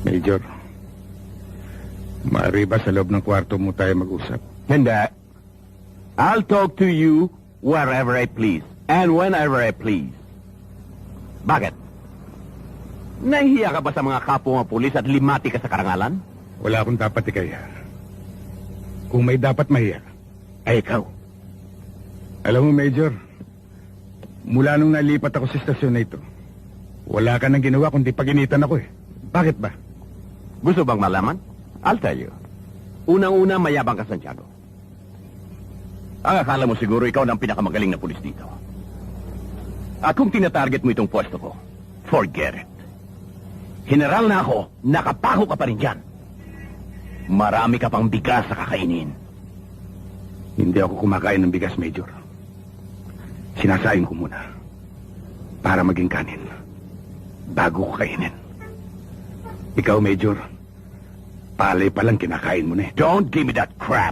Major, maaari ba sa loob ng kwarto mo tayo mag-usap? Hindi. I'll talk to you wherever I please and whenever I please. Bakit? Nahihiya ka ba sa mga kapwa pulis at limati ka sa karangalan? Wala akong dapat ikaya. Kung may dapat mahiya, ay ikaw. Alam mo, Major, mula nung nalipat ako sa istasyon na ito, wala ka nang ginawa kundi paginitan ako eh. Bakit ba? Gusto bang malaman? I'll tell you. Unang-una, mayabang ka, Santiago. Ang akala mo siguro ikaw na ang pinakamagaling na pulis dito. At kung tinatarget mo itong pwesto ko, forget it. General na ako, nakapako ka pa rin dyan. Marami ka pang bigas sa kakainin. Hindi ako kumakain ng bigas, Major. Sinasaing ko muna para maging kanin bago ko kainin. Ikaw, Major, palay pa lang kinakain mo na eh. Don't give me that crap.